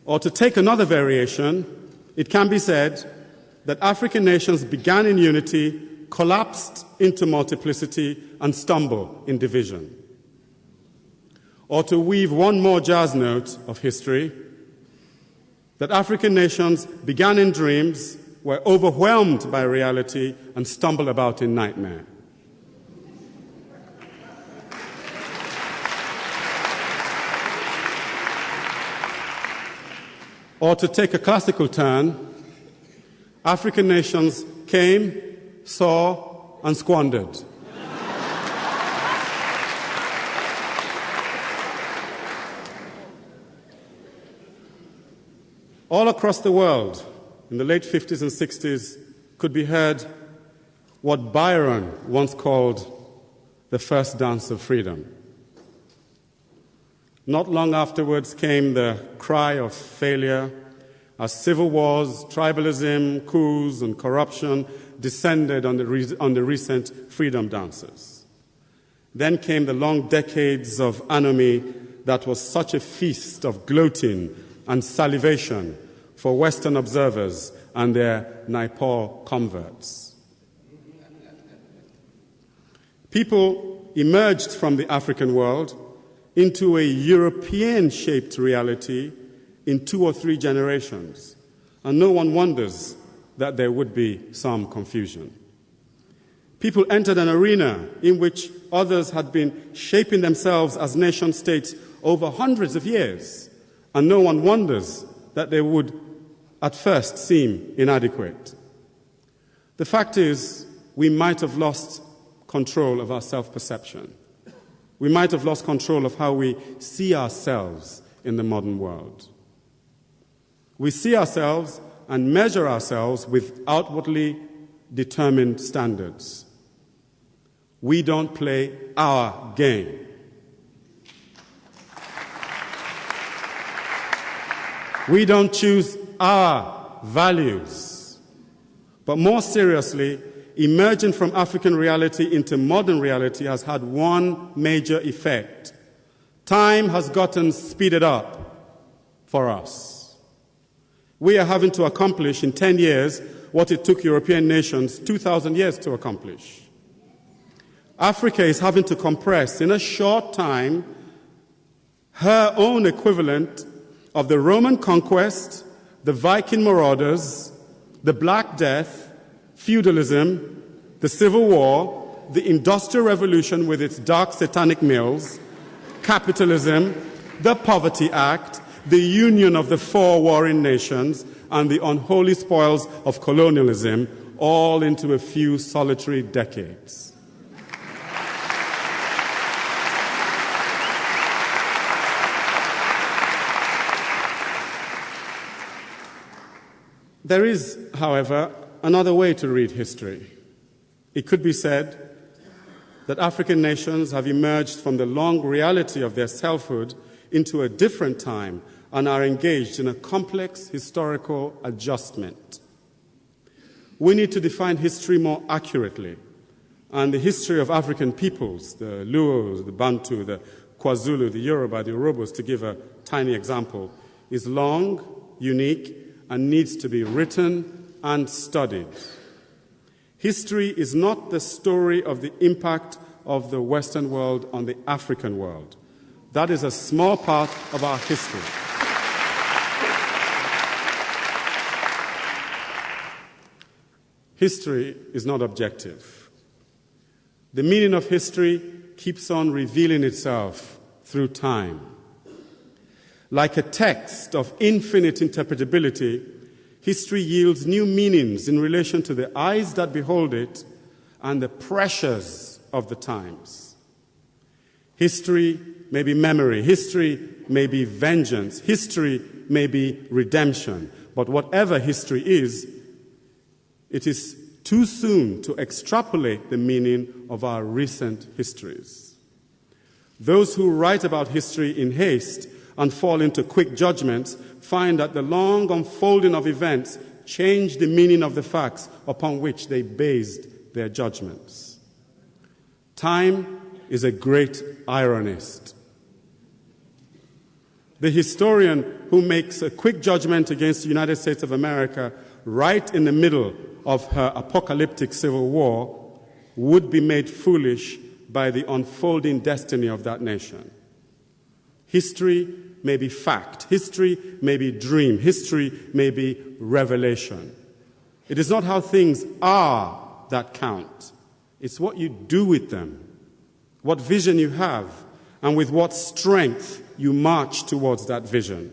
Or to take another variation, it can be said that African nations began in unity, collapsed into multiplicity, and stumble in division. Or to weave one more jazz note of history, that African nations began in dreams, were overwhelmed by reality, and stumble about in nightmare. Or to take a classical turn, African nations came, saw, and squandered. All across the world, in the late 50s and 60s, could be heard what Byron once called the first dance of freedom. Not long afterwards came the cry of failure as civil wars, tribalism, coups, and corruption descended on the recent freedom dances. Then came the long decades of anomie that was such a feast of gloating and salivation for Western observers and their Naipaul converts. People emerged from the African world into a European-shaped reality in 2 or 3 generations, and no one wonders that there would be some confusion. People entered an arena in which others had been shaping themselves as nation-states over hundreds of years, and no one wonders that they would at first seem inadequate. The fact is, we might have lost control of our self-perception. We might have lost control of how we see ourselves in the modern world. We see ourselves and measure ourselves with outwardly determined standards. We don't play our game. We don't choose our values. But more seriously, emerging from African reality into modern reality has had one major effect. Time has gotten speeded up for us. We are having to accomplish in 10 years what it took European nations 2,000 years to accomplish. Africa is having to compress in a short time her own equivalent of the Roman conquest, the Viking marauders, the Black Death, feudalism, the Civil War, the Industrial Revolution with its dark satanic mills, capitalism, the Poverty Act, the union of the 4 warring nations, and the unholy spoils of colonialism, all into a few solitary decades. There is, however, another way to read history. It could be said that African nations have emerged from the long reality of their selfhood into a different time and are engaged in a complex historical adjustment. We need to define history more accurately, and the history of African peoples, the Luos, the Bantu, the KwaZulu, the Yoruba, the Urhobos, to give a tiny example, is long, unique, and needs to be written and studied. History is not the story of the impact of the Western world on the African world. That is a small part of our history. History is not objective. The meaning of history keeps on revealing itself through time. Like a text of infinite interpretability, history yields new meanings in relation to the eyes that behold it and the pressures of the times. History may be memory, history may be vengeance, history may be redemption. But whatever history is, it is too soon to extrapolate the meaning of our recent histories. Those who write about history in haste and fall into quick judgments find that the long unfolding of events changed the meaning of the facts upon which they based their judgments. Time is a great ironist. The historian who makes a quick judgment against the United States of America right in the middle of her apocalyptic civil war would be made foolish by the unfolding destiny of that nation. History may be fact, history may be dream, history may be revelation. It is not how things are that count. It's what you do with them, what vision you have, and with what strength you march towards that vision.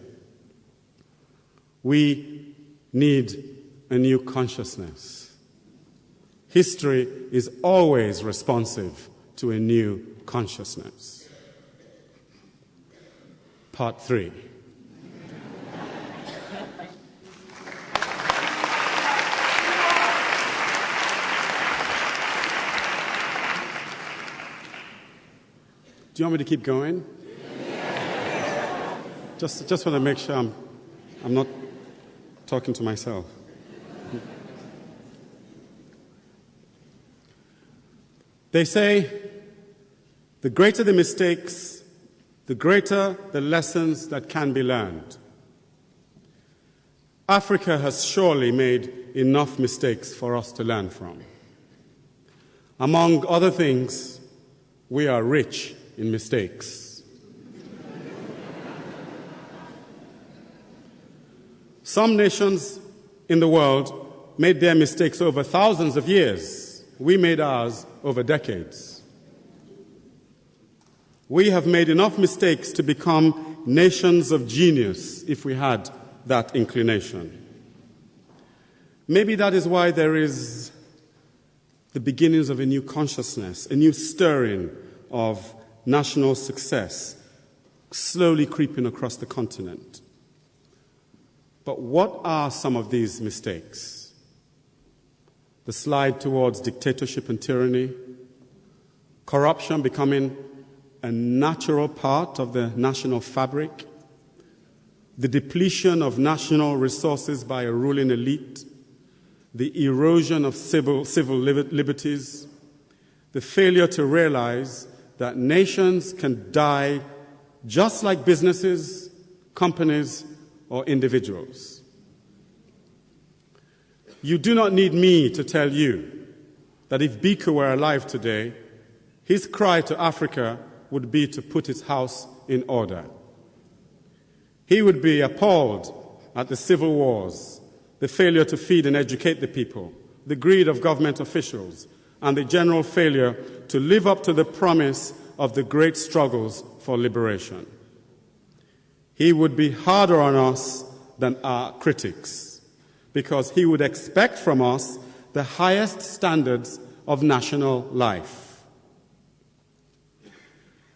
We need a new consciousness. History is always responsive to a new consciousness. Part 3. Do you want me to keep going? Just want to make sure I'm not talking to myself. They say the greater the mistakes, the greater the lessons that can be learned. Africa has surely made enough mistakes for us to learn from. Among other things, we are rich in mistakes. Some nations in the world made their mistakes over thousands of years. We made ours over decades. We have made enough mistakes to become nations of genius if we had that inclination. Maybe that is why there is the beginnings of a new consciousness, a new stirring of national success slowly creeping across the continent. But what are some of these mistakes? The slide towards dictatorship and tyranny, corruption becoming a natural part of the national fabric, the depletion of national resources by a ruling elite, the erosion of civil liberties, the failure to realize that nations can die just like businesses, companies, or individuals. You do not need me to tell you that if Biko were alive today, his cry to Africa would be to put its house in order. He would be appalled at the civil wars, the failure to feed and educate the people, the greed of government officials, and the general failure to live up to the promise of the great struggles for liberation. He would be harder on us than our critics, because he would expect from us the highest standards of national life.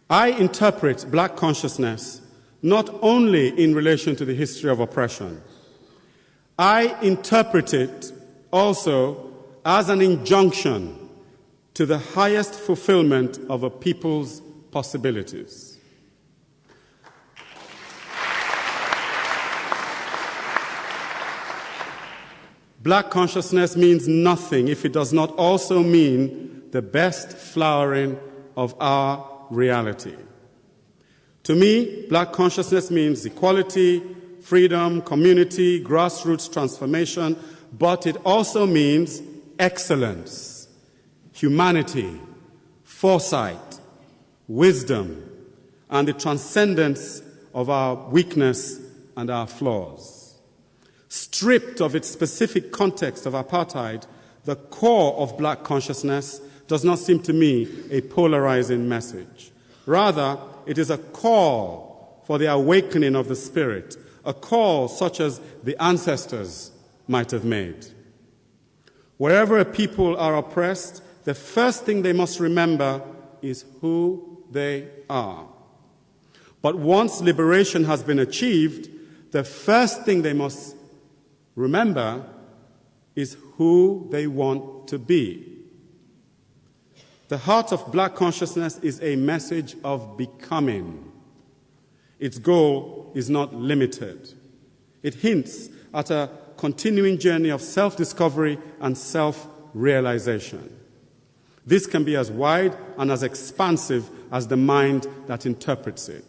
I interpret black consciousness not only in relation to the history of oppression. I interpret it also as an injunction to the highest fulfillment of a people's possibilities. Black consciousness means nothing if it does not also mean the best flowering of our reality. To me, black consciousness means equality, freedom, community, grassroots transformation, but it also means excellence, humanity, foresight, wisdom, and the transcendence of our weakness and our flaws. Stripped of its specific context of apartheid, the core of black consciousness does not seem to me a polarizing message. Rather, it is a call for the awakening of the spirit, a call such as the ancestors might have made. Wherever a people are oppressed, the first thing they must remember is who they are. But once liberation has been achieved, the first thing they must remember is who they want to be. The heart of black consciousness is a message of becoming. Its goal is not limited. It hints at a continuing journey of self-discovery and self-realization. This can be as wide and as expansive as the mind that interprets it.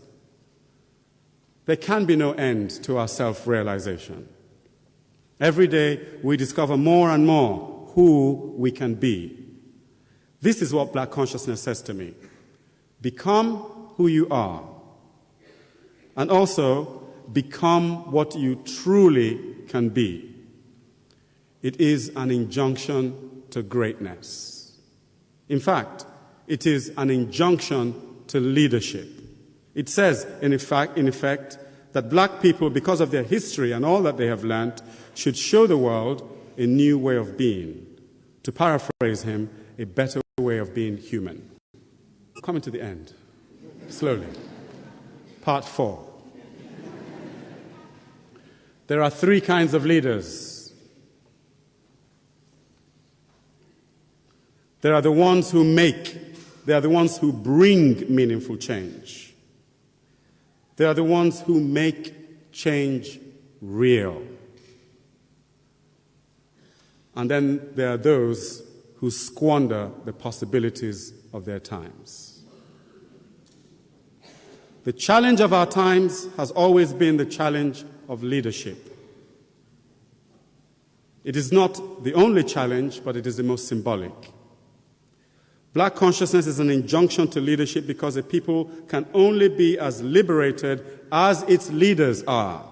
There can be no end to our self-realization. Every day we discover more and more who we can be. This is what black consciousness says to me. Become who you are. And also, become what you truly can be. It is an injunction to greatness. In fact, it is an injunction to leadership. It says, in effect, that black people, because of their history and all that they have learned, should show the world a new way of being. To paraphrase him, a better way of being human. Coming to the end, slowly. Part 4. There are 3 kinds of leaders. There are the ones who bring meaningful change. They are the ones who make change real. And then there are those who squander the possibilities of their times. The challenge of our times has always been the challenge of leadership. It is not the only challenge, but it is the most symbolic. Black consciousness is an injunction to leadership because a people can only be as liberated as its leaders are.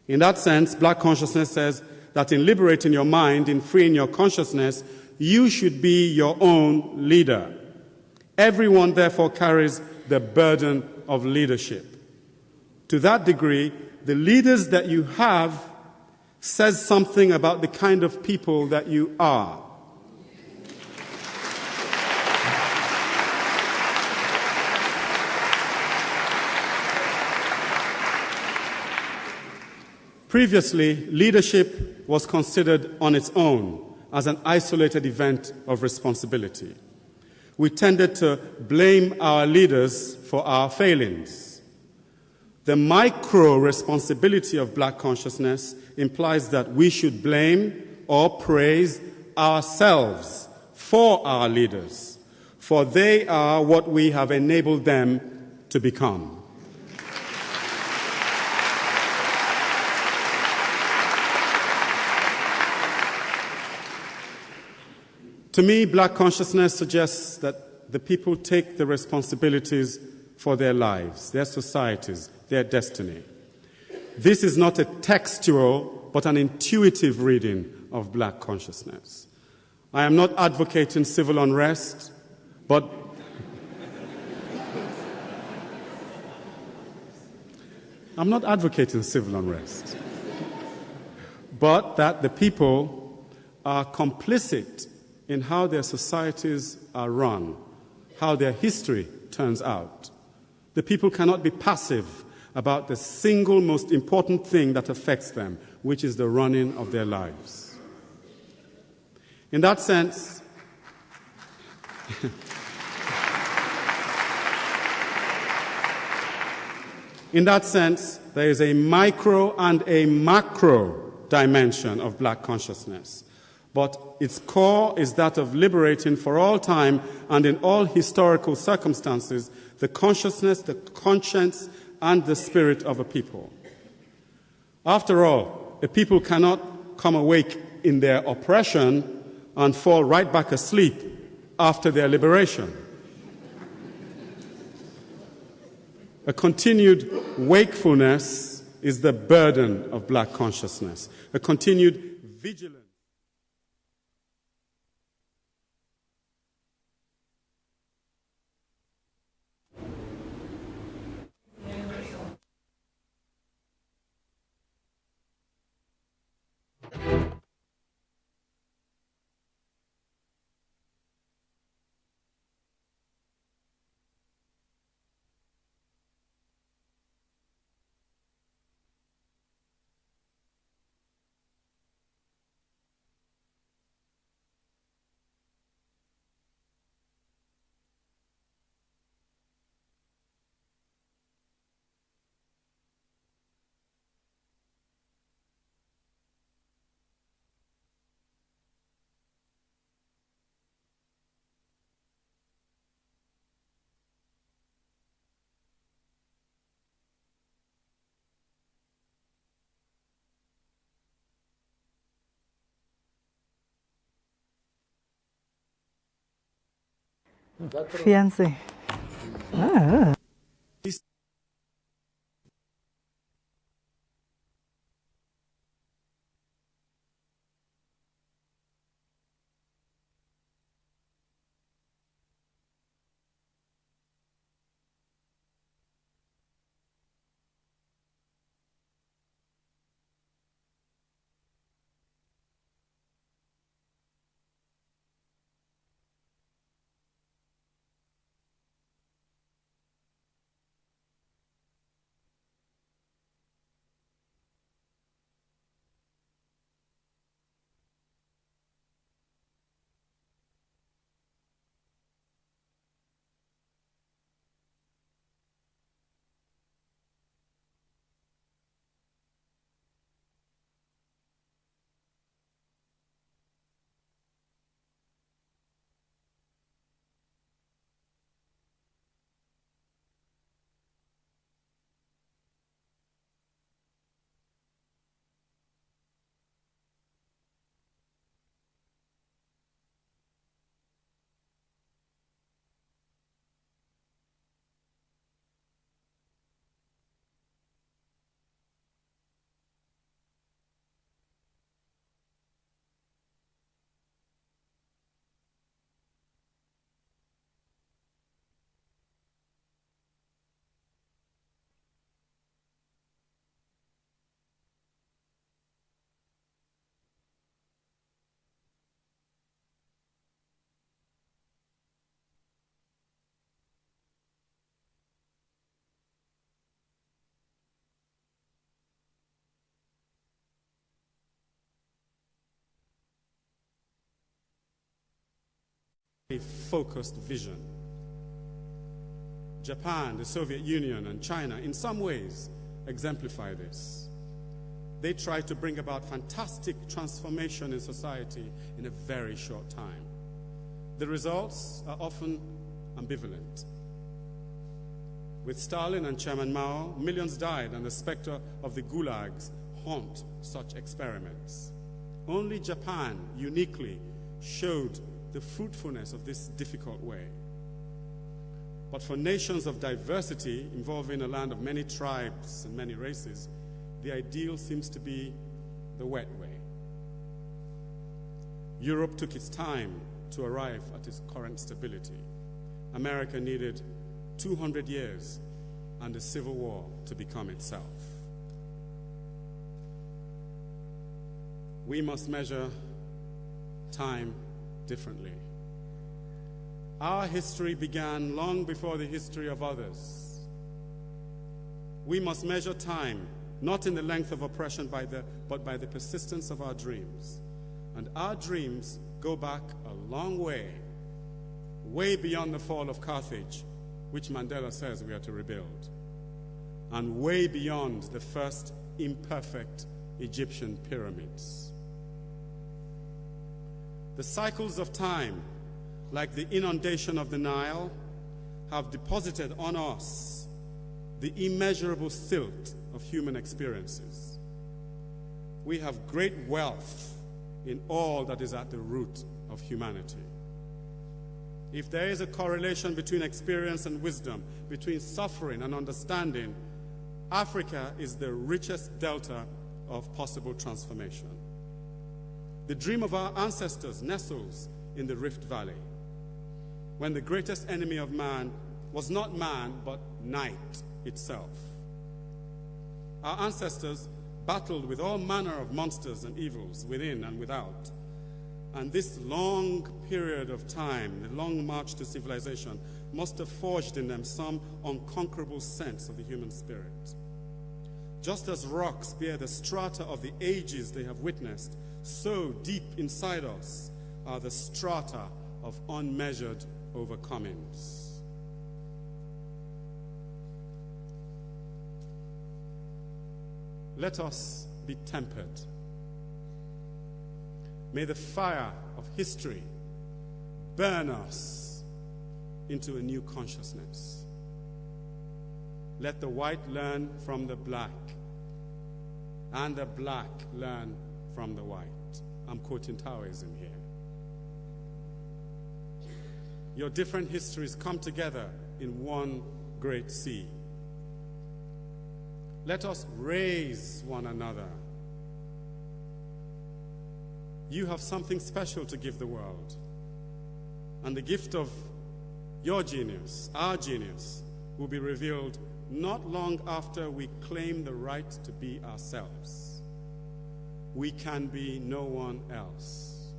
In that sense, black consciousness says that in liberating your mind, in freeing your consciousness, you should be your own leader. Everyone, therefore, carries the burden of leadership. To that degree, the leaders that you have says something about the kind of people that you are. Previously, leadership was considered on its own as an isolated event of responsibility. We tended to blame our leaders for our failings. The micro-responsibility of black consciousness implies that we should blame or praise ourselves for our leaders, for they are what we have enabled them to become. To me, black consciousness suggests that the people take the responsibilities for their lives, their societies, their destiny. This is not a textual, but an intuitive reading of black consciousness. I am not advocating civil unrest, but I'm not advocating civil unrest, but that the people are complicit in how their societies are run, how their history turns out. The people cannot be passive about the single most important thing that affects them, which is the running of their lives. In that sense, there is a micro and a macro dimension of black consciousness. But its core is that of liberating for all time and in all historical circumstances the consciousness, the conscience, and the spirit of a people. After all, a people cannot come awake in their oppression and fall right back asleep after their liberation. A continued wakefulness is the burden of black consciousness, a continued vigilance. Fiancé. Ah. a focused vision. Japan, the Soviet Union, and China, in some ways, exemplify this. They try to bring about fantastic transformation in society in a very short time. The results are often ambivalent. With Stalin and Chairman Mao, millions died, and the specter of the gulags haunt such experiments. Only Japan uniquely showed the fruitfulness of this difficult way. But for nations of diversity involving a land of many tribes and many races, the ideal seems to be the wet way. Europe took its time to arrive at its current stability. America needed 200 years and a civil war to become itself. We must measure time differently. Our history began long before the history of others. We must measure time not in the length of oppression but by the persistence of our dreams. And our dreams go back a long way, way beyond the fall of Carthage, which Mandela says we are to rebuild, and way beyond the first imperfect Egyptian pyramids. The cycles of time, like the inundation of the Nile, have deposited on us the immeasurable silt of human experiences. We have great wealth in all that is at the root of humanity. If there is a correlation between experience and wisdom, between suffering and understanding, Africa is the richest delta of possible transformation. The dream of our ancestors nestles in the Rift Valley, when the greatest enemy of man was not man, but night itself. Our ancestors battled with all manner of monsters and evils within and without. And this long period of time, the long march to civilization, must have forged in them some unconquerable sense of the human spirit. Just as rocks bear the strata of the ages they have witnessed, so deep inside us are the strata of unmeasured overcomings. Let us be tempered. May the fire of history burn us into a new consciousness. Let the white learn from the black, and the black learn from the white. I'm quoting Taoism here. Your different histories come together in one great sea. Let us raise one another. You have something special to give the world. And the gift of your genius, our genius, will be revealed not long after we claim the right to be ourselves. We can be no one else.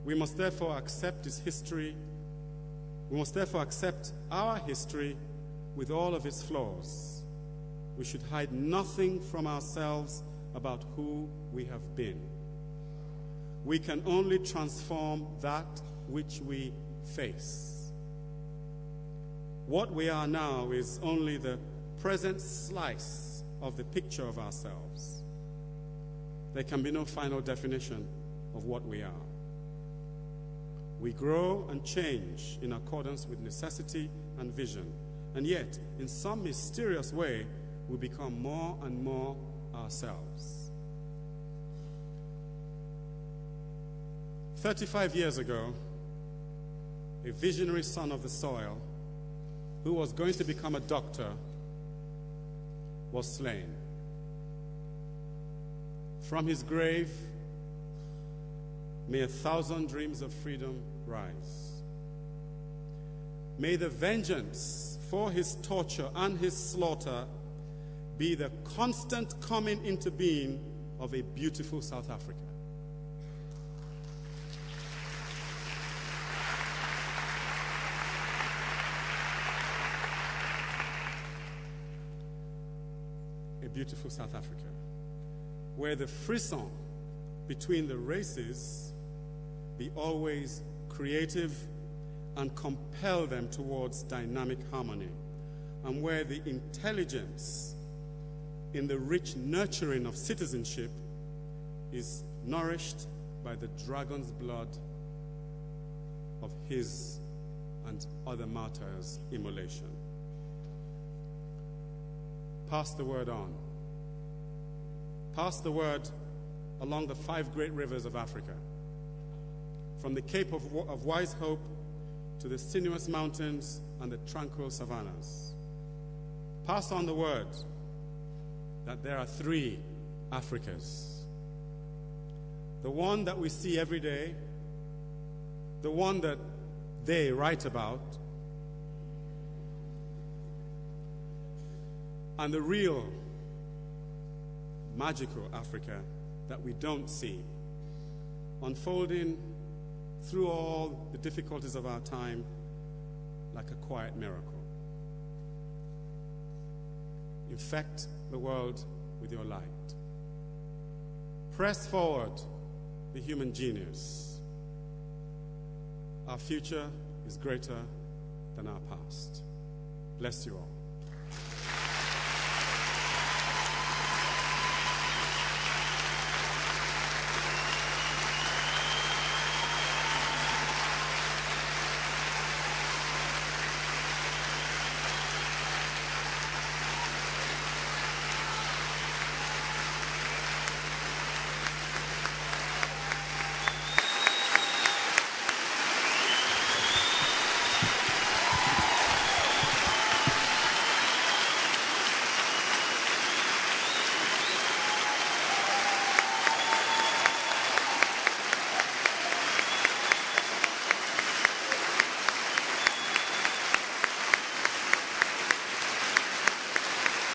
We must therefore accept his history. We must therefore accept our history with all of its flaws. We should hide nothing from ourselves about who we have been. We can only transform that which we face. What we are now is only the present slice of the picture of ourselves. There can be no final definition of what we are. We grow and change in accordance with necessity and vision, and yet, in some mysterious way, we become more and more ourselves. 35 years ago, a visionary son of the soil who was going to become a doctor was slain. From his grave, may 1,000 dreams of freedom rise. May the vengeance for his torture and his slaughter be the constant coming into being of a beautiful South Africa. A beautiful South Africa, where the frisson between the races be always creative and compel them towards dynamic harmony, and where the intelligence in the rich nurturing of citizenship is nourished by the dragon's blood of his and other martyrs' immolation. Pass the word on. Pass the word along the 5 great rivers of Africa, from the Cape of Wise Hope to the sinuous mountains and the tranquil savannas. Pass on the word that there are 3 Africas. The one that we see every day, the one that they write about, and the real magical Africa that we don't see, unfolding through all the difficulties of our time like a quiet miracle. Infect the world with your light. Press forward the human genius. Our future is greater than our past. Bless you all.